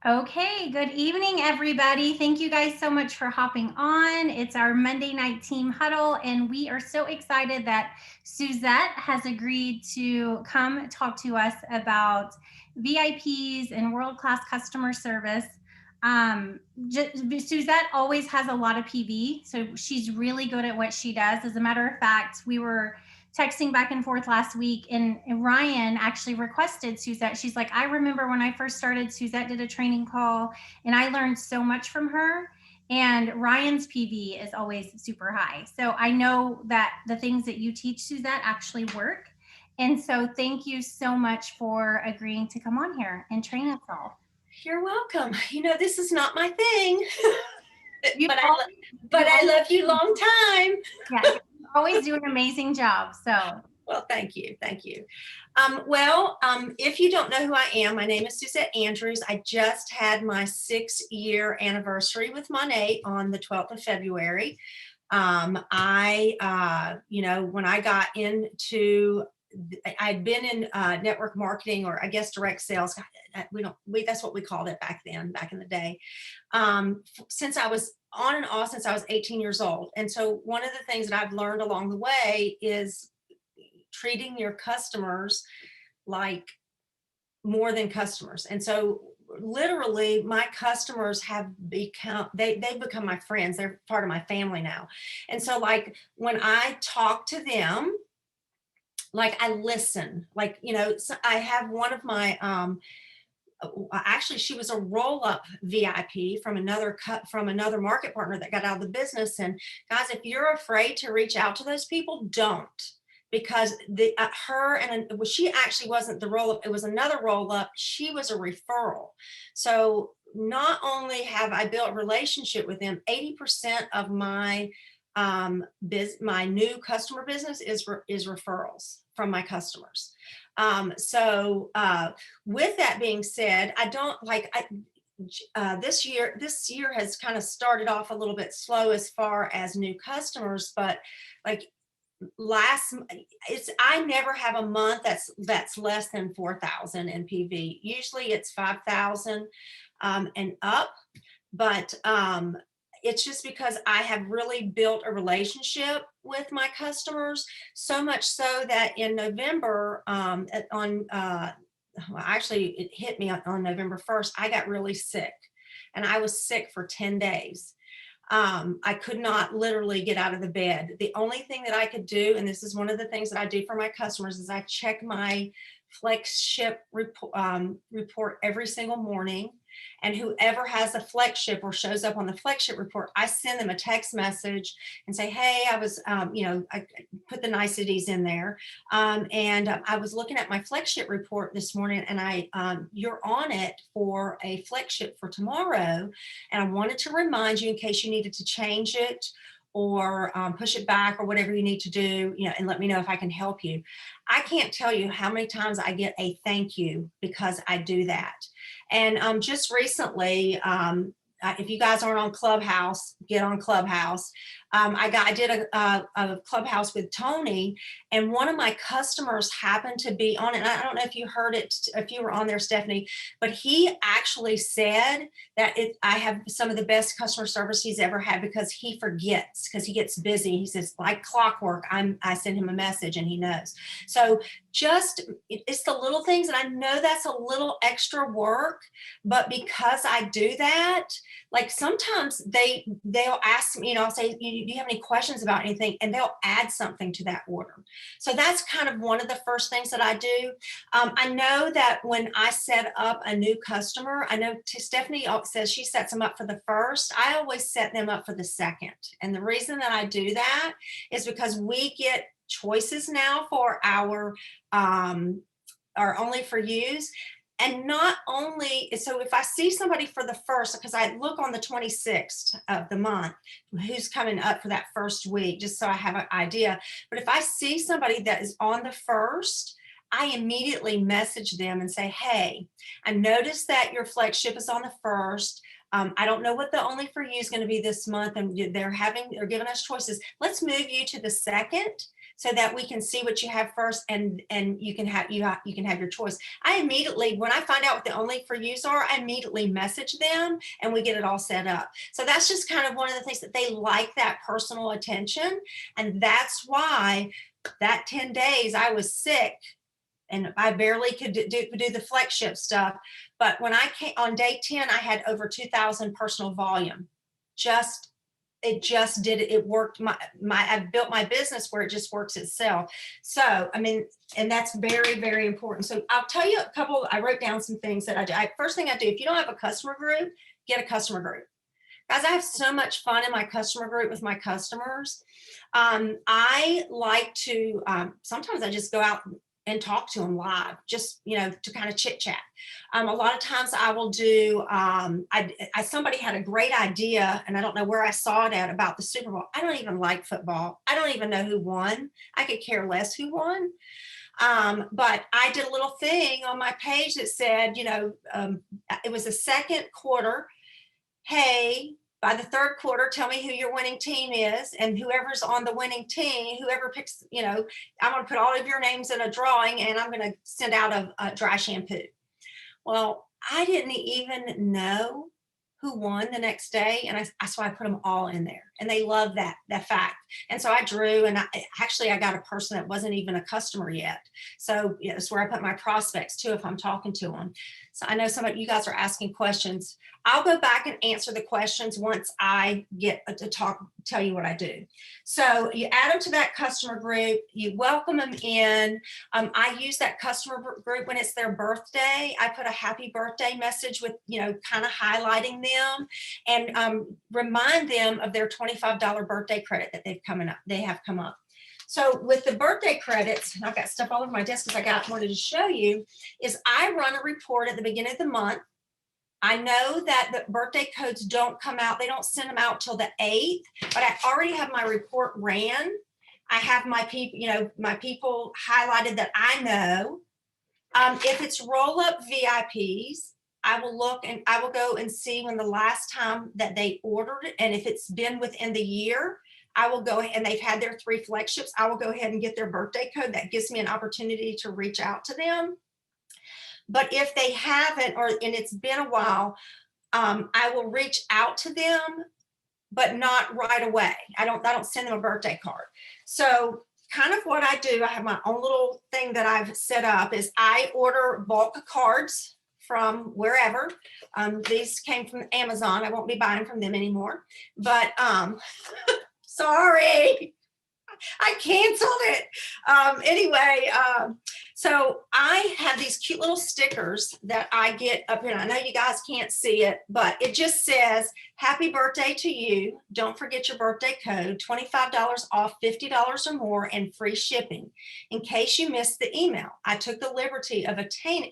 Okay, good evening, everybody. Thank you guys so much for hopping on. It's our Monday night team huddle, and we are so excited that Suzette has agreed to come talk to us about VIPs and world class customer service. Suzette always has a lot of PV, so she's really good at what she does. As a matter of fact, we were texting back and forth last week, and Ryan actually requested Suzette. She's like, I remember when I first started, Suzette did a training call, and I learned so much from her. And Ryan's PV is always super high. So I know that the things that you teach, Suzette, actually work. And so thank you so much for agreeing to come on here and train us all. You're welcome. This is not my thing, You but always, I love you long time. yeah, you always do an amazing job. So Well, thank you. Thank you. If you don't know who I am, my name is Susette Andrews. I just had my 6-year anniversary with Monet on the 12th of February. When I got into I'd been in network marketing, or I guess direct sales. That's what we called it back then, back in the day. Since I was on and off since I was 18 years old. And so one of the things that I've learned along the way is treating your customers like more than customers. And so literally my customers have become they've become my friends. They're part of my family now. And so like when I talk to them, like I listen, so I have one of my actually she was a roll-up VIP from another market partner that got out of the business. And guys, if you're afraid to reach out to those people, don't, because she actually wasn't the roll-up, it was another roll-up. She was a referral. So not only have I built a relationship with them, 80% of my my new customer business is referrals from my customers. With that being said, I don't like this year has kind of started off a little bit slow as far as new customers, but like I never have a month that's less than 4,000 in PV. Usually it's 5,000 and up, but it's just because I have really built a relationship with my customers, so much so that in November, actually it hit me on November 1st, I got really sick, and I was sick for 10 days. I could not literally get out of the bed. The only thing that I could do, and this is one of the things that I do for my customers, is I check my flex ship report every single morning. And whoever has a flex ship or shows up on the flex ship report, I send them a text message and say, hey, I was, I put the niceties in there. I was looking at my flex ship report this morning, and you're on it for a flex ship for tomorrow. And I wanted to remind you in case you needed to change it or push it back or whatever you need to do, and let me know if I can help you. I can't tell you how many times I get a thank you because I do that. And just recently, if you guys aren't on Clubhouse, get on Clubhouse. I did a Clubhouse with Tony, and one of my customers happened to be on it. And I don't know if you heard it, if you were on there, Stephanie, but he actually said that I have some of the best customer service he's ever had, because he forgets, because he gets busy. He says, like clockwork, I send him a message and he knows. So it's the little things, and I know that's a little extra work, but because I do that, like sometimes they'll ask me, I'll say, do you have any questions about anything? And they'll add something to that order. So that's kind of one of the first things that I do. I know that when I set up a new customer, I know Stephanie says she sets them up for the first. I always set them up for the second. And the reason that I do that is because we get choices now for our only for use. And not only, so if I see somebody for the first, because I look on the 26th of the month, who's coming up for that first week, just so I have an idea. But if I see somebody that is on the first, I immediately message them and say, hey, I noticed that your flex ship is on the first. I don't know what the only for you is going to be this month, and they're giving us choices. Let's move you to the second, so that we can see what you have first, and you can have you can have your choice. I immediately, when I find out what the only for yous are, I immediately message them and we get it all set up. So that's just kind of one of the things that they like, that personal attention. And that's why that 10 days I was sick and I barely could do the flex ship stuff. But when I came on day 10, I had over 2,000 personal volume. Just it just did it. It worked. I've built my business where it just works itself. So I mean, and that's very, very important. So I'll tell you a couple. I wrote down some things that I do. First thing I do, if you don't have a customer group, get a customer group. Guys, I have so much fun in my customer group with my customers. I like to, sometimes I just go out and talk to them live, just, to kind of chit chat. A lot of times I will do, somebody had a great idea and I don't know where I saw it at about the Super Bowl. I don't even like football. I don't even know who won. I could care less who won. But I did a little thing on my page that said, it was the second quarter. Hey, by the third quarter, tell me who your winning team is, and whoever's on the winning team, whoever picks, I'm going to put all of your names in a drawing and I'm going to send out a dry shampoo. Well, I didn't even know who won the next day. And so I put them all in there and they love that fact. And so I drew, and I got a person that wasn't even a customer yet. So it's where I put my prospects too, if I'm talking to them. So I know some of you guys are asking questions. I'll go back and answer the questions once I get to tell you what I do. So you add them to that customer group, you welcome them in. I use that customer group when it's their birthday. I put a happy birthday message with, kind of highlighting them and remind them of their $25 birthday credit that they have come up. So with the birthday credits, I've got stuff all over my desk because wanted to show you, is I run a report at the beginning of the month. I know that the birthday codes don't come out. They don't send them out till the 8th, but I already have my report ran. I have my people highlighted that I know. If it's roll up VIPs, I will look and I will go and see when the last time that they ordered it. And if it's been within the year, I will go ahead and they've had their 3 flagships. I will go ahead and get their birthday code. That gives me an opportunity to reach out to them. But if they haven't, and it's been a while, I will reach out to them, but not right away. I don't send them a birthday card. So kind of what I do, I have my own little thing that I've set up is I order bulk cards from wherever. These came from Amazon. I won't be buying from them anymore, but sorry. I canceled it. Anyway, so I have these cute little stickers that I get up here. I know you guys can't see it, but it just says, happy birthday to you. Don't forget your birthday code, $25 off, $50 or more, and free shipping. In case you missed the email, I took the liberty of attaining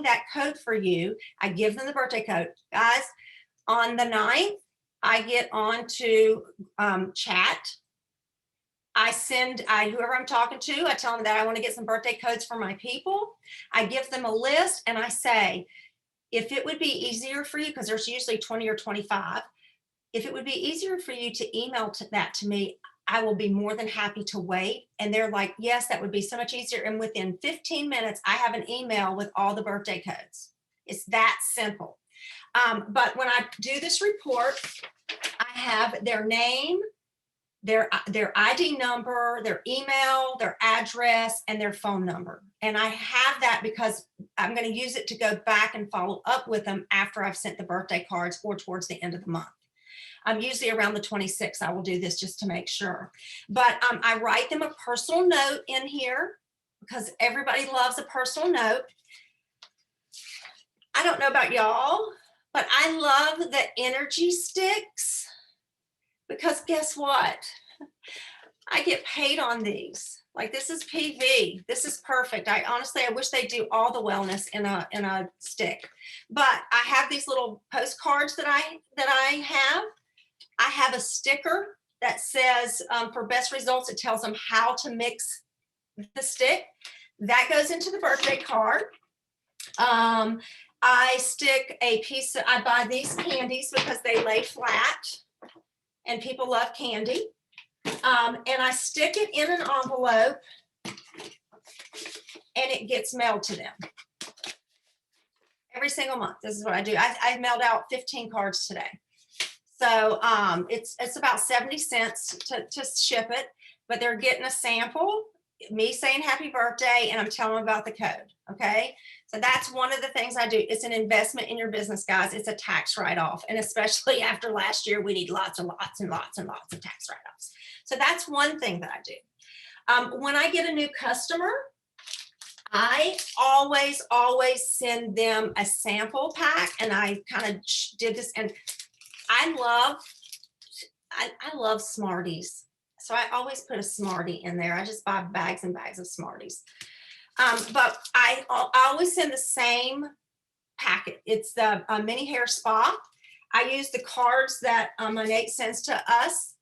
that code for you. I give them the birthday code. Guys, on the 9th, I get on to chat. I send whoever I'm talking to, I tell them that I want to get some birthday codes for my people. I give them a list and I say, if it would be easier for you, because there's usually 20 or 25, if it would be easier for you to email that to me, I will be more than happy to wait. And they're like, yes, that would be so much easier. And within 15 minutes, I have an email with all the birthday codes. It's that simple. But when I do this report, I have their name, their ID number, their email, their address, and their phone number. And I have that because I'm going to use it to go back and follow up with them after I've sent the birthday cards or towards the end of the month. Usually around the 26th, I will do this just to make sure. But I write them a personal note in here because everybody loves a personal note. I don't know about y'all, but I love the energy sticks. Because guess what? I get paid on these. Like this is PV. This is perfect. I wish they do all the wellness in a stick. But I have these little postcards that I have. I have a sticker that says for best results, it tells them how to mix the stick. That goes into the birthday card. I stick I buy these candies because they lay flat. And people love candy. And I stick it in an envelope and it gets mailed to them every single month. This is what I do. I mailed out 15 cards today. So it's about 70 cents to ship it, but they're getting a sample, me saying happy birthday, and I'm telling them about the code. Okay. So that's one of the things I do. It's an investment in your business, guys. It's a tax write-off. And especially after last year, we need lots and lots and lots and lots of tax write-offs. So that's one thing that I do. When I get a new customer, I always send them a sample pack, and I kind of did this, and I love Smarties. So I always put a Smartie in there. I just buy bags and bags of Smarties. But I always send the same packet. It's the mini hair spa. I use the cards that Nate sends to us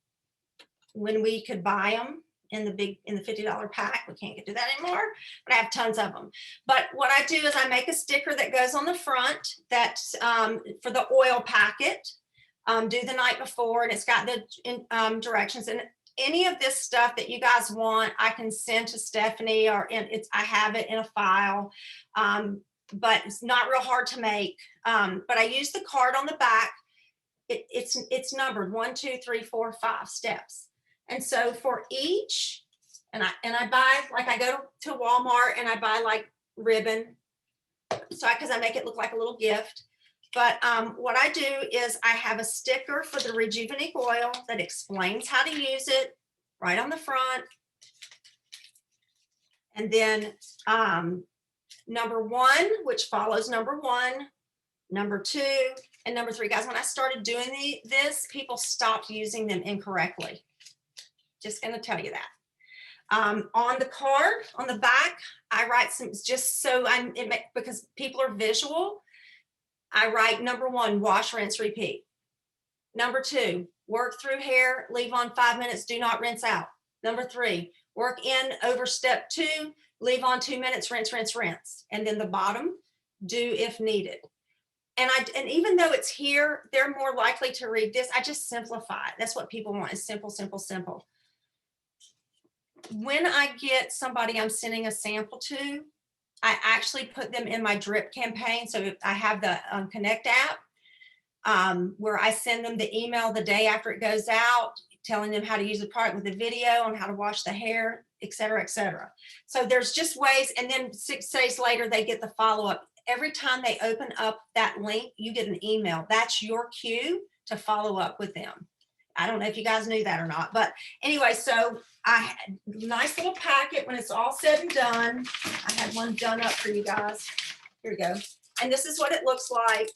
when we could buy them in the $50 pack. We can't get to that anymore, but I have tons of them. But what I do is I make a sticker that goes on the front that's for the oil packet, do the night before, and it's got the directions. And any of this stuff that you guys want, I can send to Stephanie, or I have it in a file, but it's not real hard to make. But I use the card on the back. It's numbered 1, 2, 3, 4, 5 steps. And so for each, and I buy, like, I go to Walmart and I buy like ribbon, so because I make it look like a little gift. But what I do is I have a sticker for the Rejuvenate oil that explains how to use it right on the front. And then number 1, which follows number 1, number 2, and number 3. Guys, when I started doing this, people stopped using them incorrectly. Just going to tell you that. On the card, on the back, I write some, just so because people are visual, I write number 1, wash, rinse, repeat. Number 2, work through hair, leave on 5 minutes, do not rinse out. Number 3, work in over step 2, leave on 2 minutes, rinse, rinse, rinse. And then the bottom, do if needed. And even though it's here, they're more likely to read this. I just simplify it. That's what people want, is simple, simple, simple. When I get somebody I'm sending a sample to, I actually put them in my drip campaign. So I have the Connect app where I send them the email the day after it goes out, telling them how to use the product with a video on how to wash the hair, et cetera, et cetera. So there's just ways. And then 6 days later, they get the follow-up. Every time they open up that link, you get an email. That's your cue to follow up with them. I don't know if you guys knew that or not, but anyway, so I had a nice little packet when it's all said and done. I had one done up for you guys. Here we go. And this is what it looks like.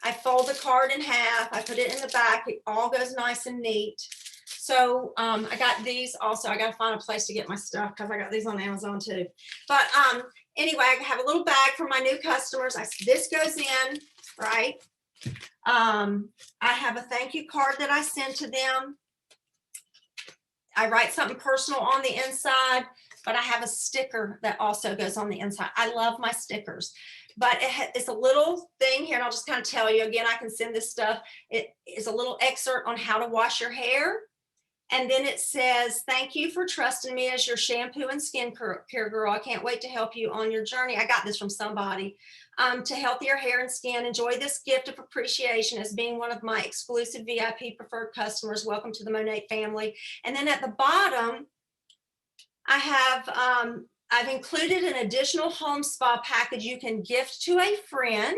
I fold the card in half. I put it in the back. It all goes nice and neat. So I got these also. I got to find a place to get my stuff because I got these on Amazon too. But anyway, I have a little bag for my new customers. This goes in, right? I have a thank you card that I send to them. I write something personal on the inside, but I have a sticker that also goes on the inside. I love my stickers, but it's a little thing here, and I'll just kind of tell you again, I can send this stuff. It is a little excerpt on how to wash your hair. And then it says, thank you for trusting me as your shampoo and skin care girl. I can't wait to help you on your journey. I got this from somebody. To healthier hair and skin. Enjoy this gift of appreciation as being one of my exclusive VIP preferred customers. Welcome to the Monate family. And then at the bottom, I have, I've included an additional home spa package you can gift to a friend.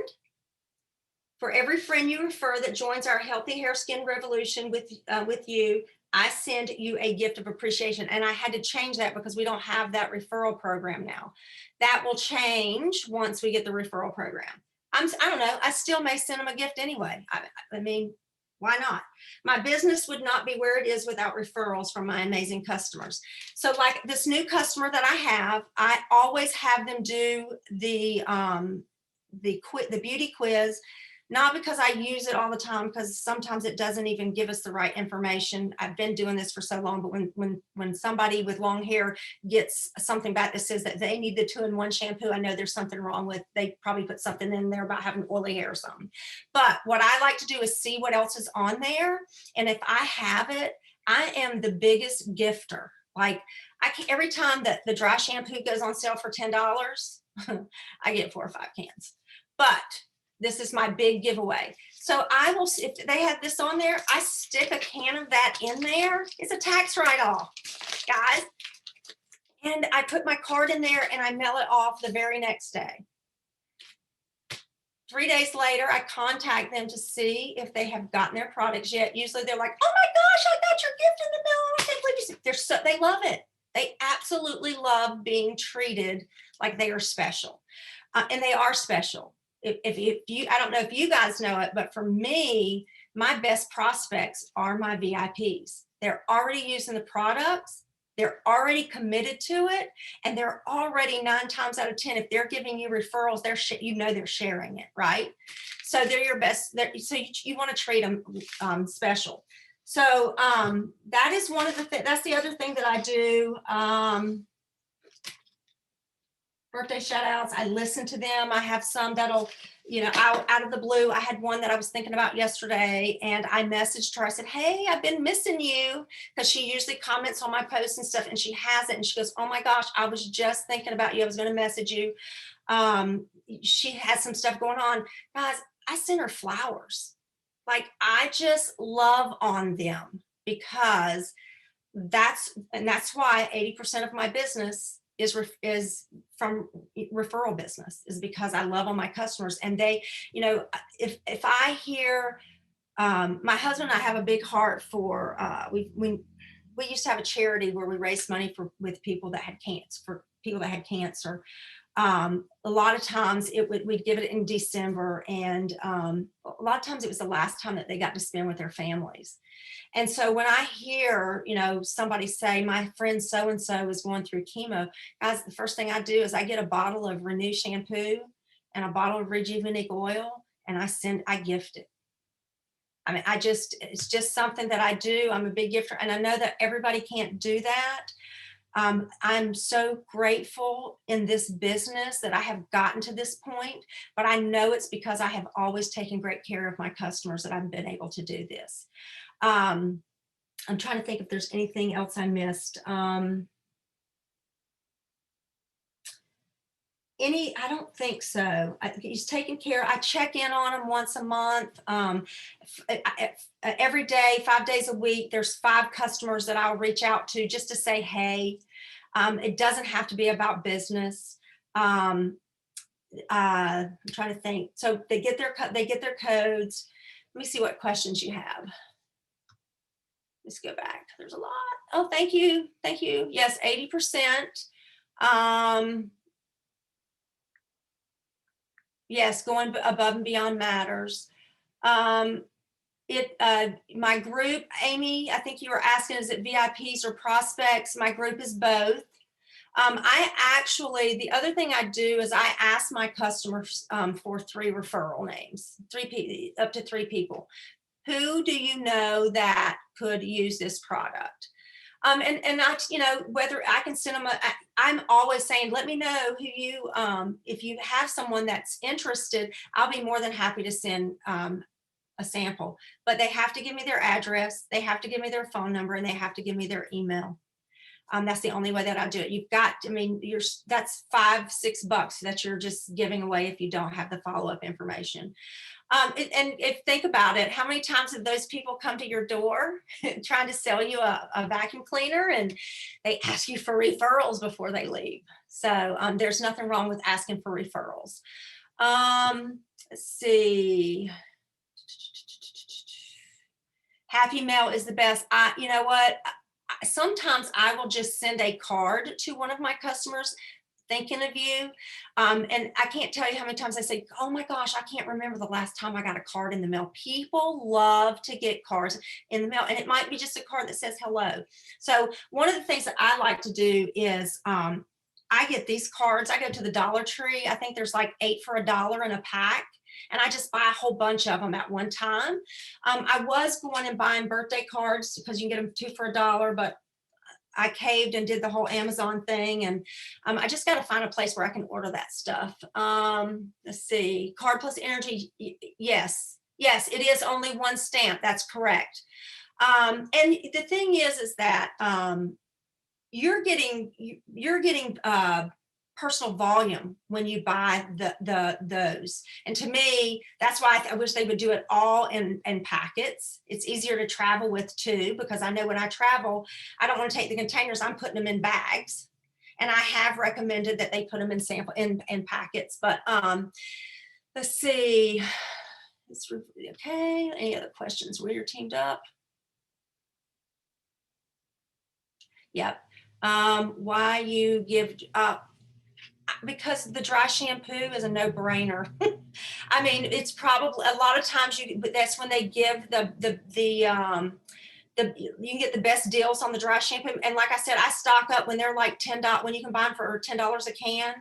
For every friend you refer that joins our healthy hair skin revolution with you, I send you a gift of appreciation. And I had to change that because we don't have that referral program now. That will change once we get the referral program. I don't know, I still may send them a gift anyway. I mean, why not? My business would not be where it is without referrals from my amazing customers. So like this new customer that I always have them do the beauty quiz. Not because I use it all the time, because sometimes it doesn't even give us the right information. I've been doing this for so long, but when somebody with long hair gets something back that says that they need the 2-in-1 shampoo, I know there's something wrong with, they probably put something in there about having oily hair or something. But what I like to do is see what else is on there. And if I have it, I am the biggest gifter. Like I can, every time that the dry shampoo goes on sale for $10, I get 4 or 5 cans. But this is my big giveaway. So I will, if they have this on there, I stick a can of that in there. It's a tax write-off, guys. And I put my card in there and I mail it off the very next day. 3 days later, I contact them to see if they have gotten their products yet. Usually they're like, oh my gosh, I got your gift in the mail. I can't believe you. They love it. They absolutely love being treated like they are special. And they are special. If you, I don't know if you guys know it, but for me, my best prospects are my VIPs. They're already using the products. They're already committed to it, and they're already 9 times out of 10. If they're giving you referrals, they're sharing it, right? So they're your best. So you want to treat them special. So that is one of the things. That's the other thing that I do. Birthday shout outs. I listen to them. I have some that'll, out of the blue. I had one that I was thinking about yesterday, and I messaged her. I said, hey, I've been missing you, because she usually comments on my posts and stuff, and she hasn't. And she goes, oh my gosh, I was just thinking about you. I was going to message you. She has some stuff going on. Guys, I sent her flowers. Like, I just love on them, because that's why 80% of my business is from referral business, is because I love all my customers. And they, if I hear, my husband and I have a big heart for, we used to have a charity where we raised money with people that had cancer. A lot of times we'd give it in December, and a lot of times it was the last time that they got to spend with their families. And so when I hear, somebody say, my friend so-and-so is going through chemo, guys, the first thing I do is I get a bottle of Renew shampoo and a bottle of Rejuvenate oil, and I gift it. I mean, it's just something that I do. I'm a big gifter, and I know that everybody can't do that. I'm so grateful in this business that I have gotten to this point, but I know it's because I have always taken great care of my customers that I've been able to do this. I'm trying to think if there's anything else I missed. I don't think so. He's taking care. I check in on him once a month. Every day, 5 days a week, there's 5 customers that I'll reach out to just to say, hey. It doesn't have to be about business. I'm trying to think. So they get their codes. Let me see what questions you have. Let's go back. There's a lot. Oh, thank you. Thank you. Yes, 80%. Yes, going above and beyond matters. My group, Amy, I think you were asking, is it VIPs or prospects? My group is both. The other thing I do is I ask my customers for 3 referral names, up to 3 people. Who do you know that could use this product? And I, whether I can send them I'm always saying, let me know who you, if you have someone that's interested, I'll be more than happy to send a sample, but they have to give me their address, they have to give me their phone number, and they have to give me their email. That's the only way that I do it. That's $5-6 that you're just giving away if you don't have the follow-up information. Think about it, how many times have those people come to your door trying to sell you a vacuum cleaner, and they ask you for referrals before they leave? So there's nothing wrong with asking for referrals. Let's see. Happy Mail is the best. You know what? Sometimes I will just send a card to one of my customers thinking of you. And I can't tell you how many times I say, oh my gosh, I can't remember the last time I got a card in the mail. People love to get cards in the mail, and it might be just a card that says hello. So one of the things that I like to do is I get these cards. I go to the Dollar Tree. I think there's like 8 for $1 in a pack. And I just buy a whole bunch of them at one time. I was going and buying birthday cards because you can get them 2 for $1, but I caved and did the whole Amazon thing. And I just got to find a place where I can order that stuff. Let's see. Card Plus Energy. Yes, it is only 1 stamp. That's correct. And the thing is that you're getting personal volume when you buy those. And to me, that's why I wish they would do it all in packets. It's easier to travel with too, because I know when I travel, I don't want to take the containers. I'm putting them in bags. And I have recommended that they put them in sample in packets. But let's see. It's okay. Any other questions? We're teamed up. Yep. Why you give because the dry shampoo is a no-brainer. I mean, it's probably a lot of times but that's when they give you can get the best deals on the dry shampoo. And like I said, I stock up when they're like $10, when you can buy them for $10 a can.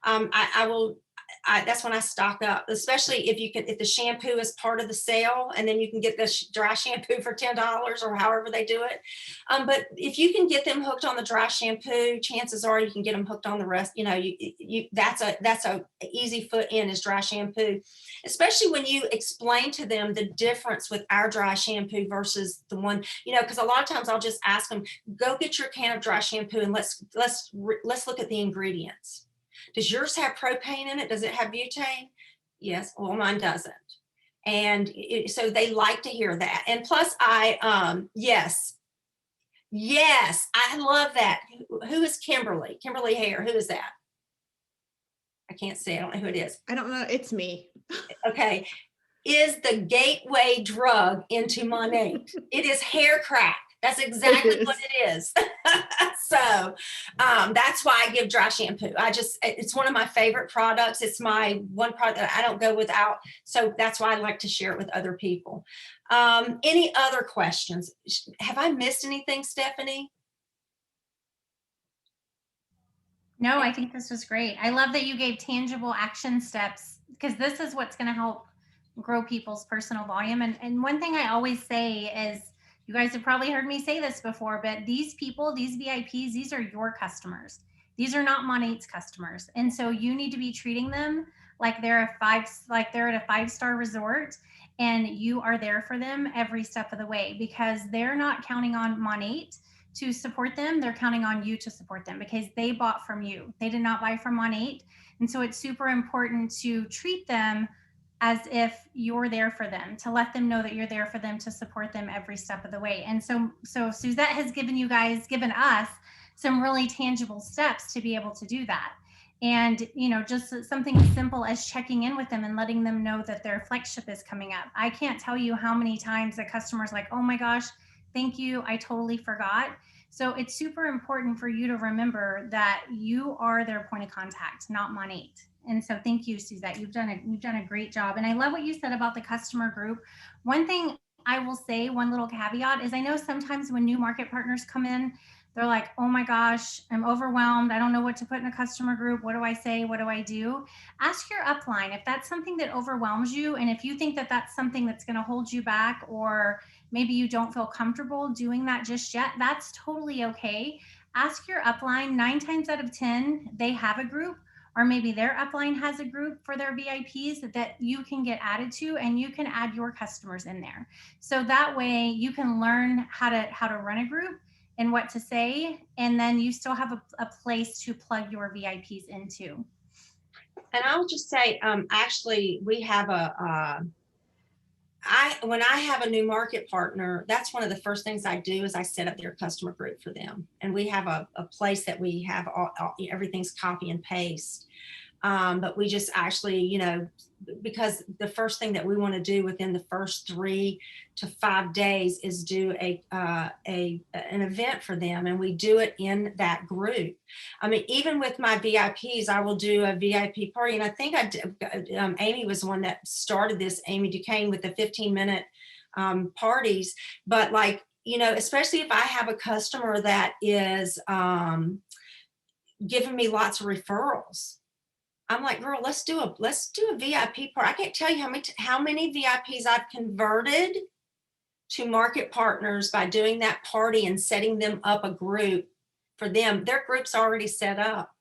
I will. That's when I stock up, especially if the shampoo is part of the sale, and then you can get the dry shampoo for $10 or however they do it. But if you can get them hooked on the dry shampoo, chances are you can get them hooked on the rest. That's a easy foot in is dry shampoo, especially when you explain to them the difference with our dry shampoo versus the one, because a lot of times I'll just ask them, go get your can of dry shampoo and let's look at the ingredients. Does yours have propane in it? Does it have butane? Yes. Well, mine doesn't. And so they like to hear that. And plus yes, I love that. Who is Kimberly? Kimberly Hare. Who is that? I can't see. I don't know who it is. I don't know. It's me. Okay. Is the gateway drug into Monate. It is hair crack. That's exactly what it is. So that's why I give dry shampoo. It's one of my favorite products. It's my one product that I don't go without. So that's why I like to share it with other people. Any other questions? Have I missed anything, Stephanie? No, I think this was great. I love that you gave tangible action steps, because this is what's going to help grow people's personal volume. And one thing I always say is, you guys have probably heard me say this before, but these people, these VIPs, these are your customers. These are not Monate's customers. And so you need to be treating them like they're at a 5-star resort, and you are there for them every step of the way, because they're not counting on Monate to support them. They're counting on you to support them, because they bought from you. They did not buy from Monate. And so it's super important to treat them as if you're there for them, to let them know that you're there for them, to support them every step of the way. And so Susette has given us some really tangible steps to be able to do that. And, just something as simple as checking in with them and letting them know that their flagship is coming up. I can't tell you how many times a customer's like, oh my gosh, thank you, I totally forgot. So it's super important for you to remember that you are their point of contact, not Monate. And so thank you, Susette. You've done a great job. And I love what you said about the customer group. One thing I will say, one little caveat, is I know sometimes when new market partners come in, they're like, oh my gosh, I'm overwhelmed. I don't know what to put in a customer group. What do I say? What do I do? Ask your upline if that's something that overwhelms you. And if you think that that's something that's going to hold you back, or maybe you don't feel comfortable doing that just yet, that's totally okay. Ask your upline. 9 times out of 10, they have a group, or maybe their upline has a group for their VIPs that you can get added to, and you can add your customers in there. So that way you can learn how to run a group and what to say, and then you still have a place to plug your VIPs into. And I'll just say, actually, we have when I have a new market partner, that's one of the first things I do is I set up their customer group for them. And we have a place that we have everything's copy and paste. But we just actually, because the first thing that we want to do within the first 3 to 5 days is do an event for them, and we do it in that group. I mean, even with my VIPs, I will do a VIP party, and I think Amy was the one that started this, Amy Duquesne, with the 15-minute parties. But especially if I have a customer that is giving me lots of referrals, I'm like, girl, let's do a VIP party. I can't tell you how many VIPs I've converted to market partners by doing that party and setting them up a group for them. Their group's already set up.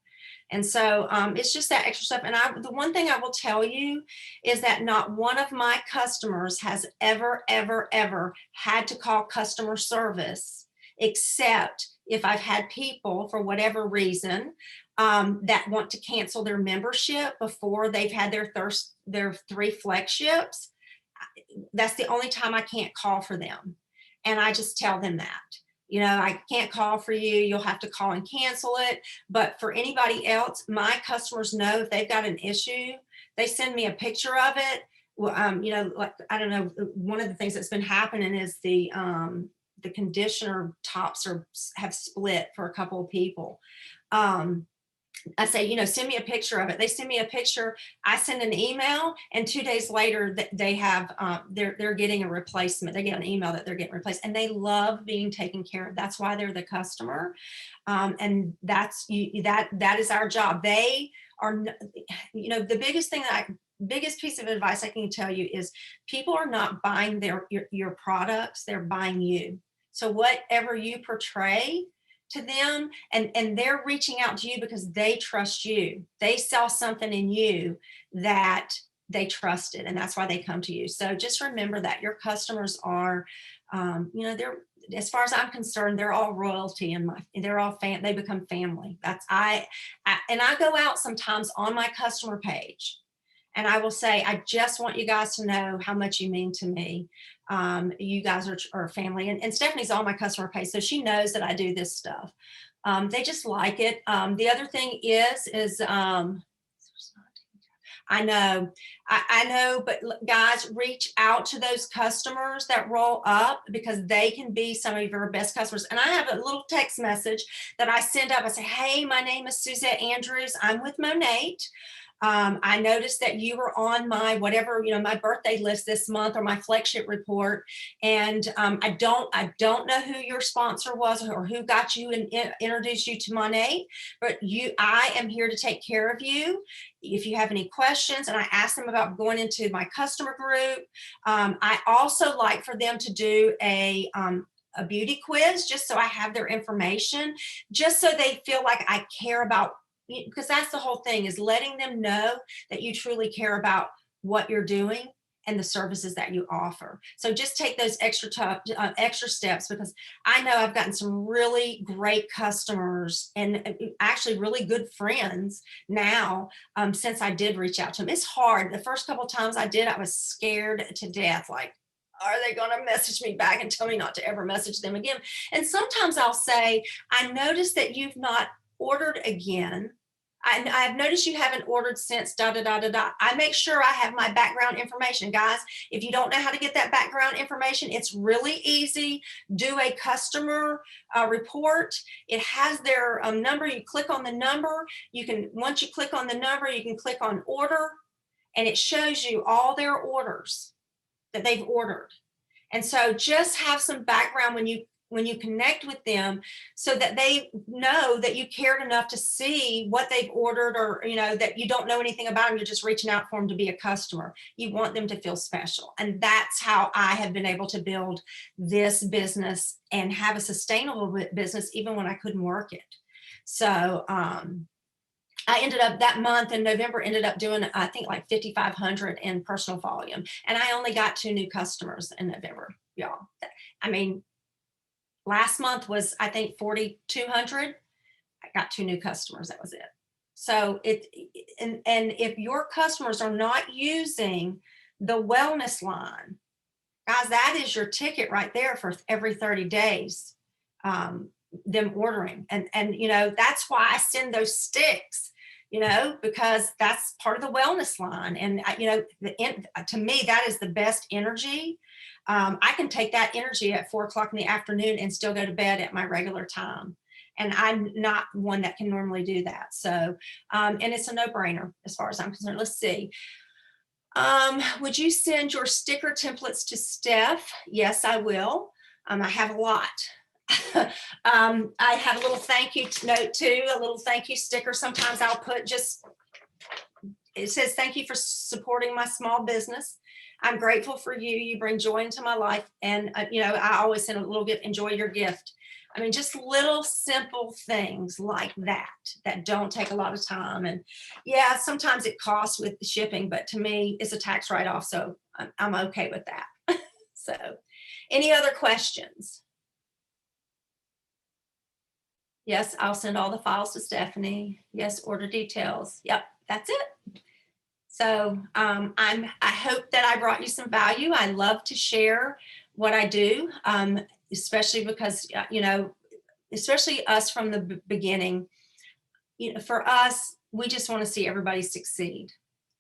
And so it's just that extra stuff. And the one thing I will tell you is that not one of my customers has ever, ever, ever had to call customer service, except if I've had people for whatever reason that want to cancel their membership before they've had their 3 flegships. That's the only time I can't call for them. And I just tell them that. You know, I can't call for you. You'll have to call and cancel it. But for anybody else, my customers know if they've got an issue, they send me a picture of it. Well, you know, like, I don't know, one of the things that's been happening is the conditioner tops have split for a couple of people. I say, you know, send me a picture of it. They send me a picture. I send an email, and 2 days later, they have they're getting a replacement. They get an email that they're getting replaced, and they love being taken care of. That's why they're the customer, and that is our job. They are, you know, the biggest piece of advice I can tell you is people are not buying your products; they're buying you. So whatever you portray to them, and they're reaching out to you because they trust you. They saw something in you that they trusted, and that's why they come to you. So just remember that your customers are, you know, they're, as far as I'm concerned, they're all royalty, and they're all they become family. That's and I go out sometimes on my customer page, and I will say, I just want you guys to know how much you mean to me. You guys are family, and Stephanie's on my customer page, so she knows that I do this stuff. They just like it. The other thing is I know, I know, but guys, reach out to those customers that roll up, because they can be some of your best customers. And I have a little text message that I send up. I say, hey, my name is Susette Andrews. I'm with Monate. I noticed that you were on my whatever, you know, my birthday list this month, or my flagship report. And I don't know who your sponsor was, or who got you and introduced you to Monate, but I am here to take care of you. If you have any questions, and I ask them about going into my customer group. I also like for them to do a beauty quiz, just so I have their information, just so they feel like I care about, because that's the whole thing, is letting them know that you truly care about what you're doing and the services that you offer. So just take those extra steps, because I know I've gotten some really great customers, and actually really good friends now, since I did reach out to them. It's hard. The first couple of times I did, I was scared to death. Like, are they going to message me back and tell me not to ever message them again? And sometimes I'll say, I noticed that you've not ordered again. I've noticed you haven't ordered since da da da da da. I make sure I have my background information. Guys, if you don't know how to get that background information, it's really easy. Do a customer report. It has their number. You click on the number. Once you click on the number, you can click on order, and it shows you all their orders that they've ordered. And so just have some background when you connect with them, so that they know that you cared enough to see what they've ordered, or, you know, that you don't know anything about them. You're just reaching out for them to be a customer. You want them to feel special. And that's how I have been able to build this business and have a sustainable business, even when I couldn't work it. So, I ended up that month in November, ended up doing, I think, like 5,500 in personal volume. And I only got 2 new customers in November, y'all. I mean, last month was, I think, 4,200. I got 2 new customers. That was it. So and if your customers are not using the wellness line, guys, that is your ticket right there for every 30 days, them ordering. And, you know, that's why I send those sticks, you know, because that's part of the wellness line. And, you know, to me, that is the best energy. I can take that energy at 4 o'clock in the afternoon and still go to bed at my regular time. And I'm not one that can normally do that. So, and it's a no-brainer as far as I'm concerned. Let's see. Would you send your sticker templates to Steph? Yes, I will. I have a lot. I have a little thank you note too, a little thank you sticker. Sometimes I'll put it says, thank you for supporting my small business. I'm grateful for you. You bring joy into my life. And, I always send a little gift, enjoy your gift. I mean, just little simple things like that don't take a lot of time. And yeah, sometimes it costs with the shipping, but to me, it's a tax write off. So I'm okay with that. So, any other questions? Yes, I'll send all the files to Stephanie. Yes, order details. Yep, that's it. So I hope that I brought you some value. I love to share what I do, especially because especially us from the beginning. For us, we just want to see everybody succeed.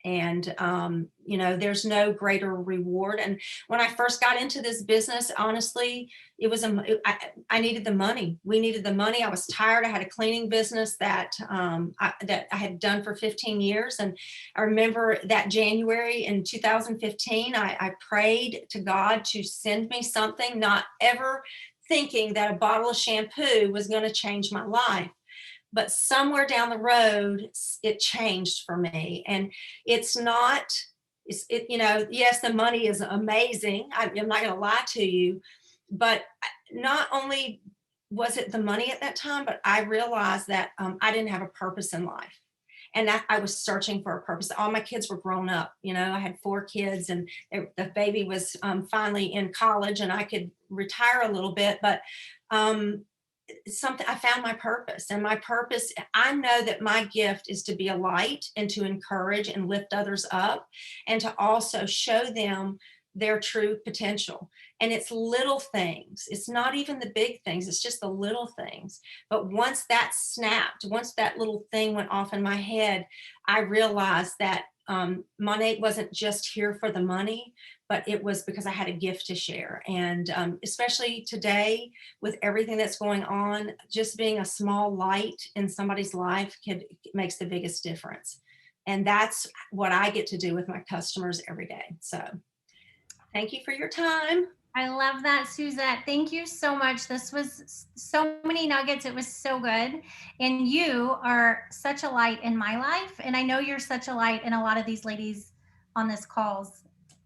And there's no greater reward. And when I first got into this business, honestly, it was I needed the money. We needed the money. I was tired. I had a cleaning business that I had done for 15 years, and I remember that January in 2015, I prayed to God to send me something, not ever thinking that a bottle of shampoo was going to change my life. But somewhere down the road, it changed for me. And it's not, yes, the money is amazing. I'm not going to lie to you, but not only was it the money at that time, but I realized that I didn't have a purpose in life. And I was searching for a purpose. All my kids were grown up. I had 4 kids, and the baby was finally in college, and I could retire a little bit. But something I found my purpose, and my purpose, I know that my gift is to be a light and to encourage and lift others up, and to also show them their true potential. And it's little things, it's not even the big things, it's just the little things. But once that snapped, once that little thing went off in my head, I realized that Monet wasn't just here for the money, but it was because I had a gift to share. And especially today, with everything that's going on, just being a small light in somebody's life makes the biggest difference. And that's what I get to do with my customers every day. So thank you for your time. I love that, Suzette. Thank you so much. This was so many nuggets. It was so good. And you are such a light in my life. And I know you're such a light in a lot of these ladies on this call's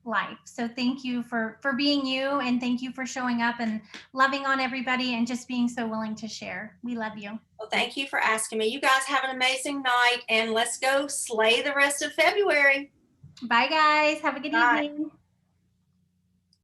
life. So thank you for being you, and thank you for showing up and loving on everybody and just being so willing to share. We love you. Well, thank you for asking me. You guys have an amazing night, and let's go slay the rest of February. Bye guys. Have a good Bye. evening.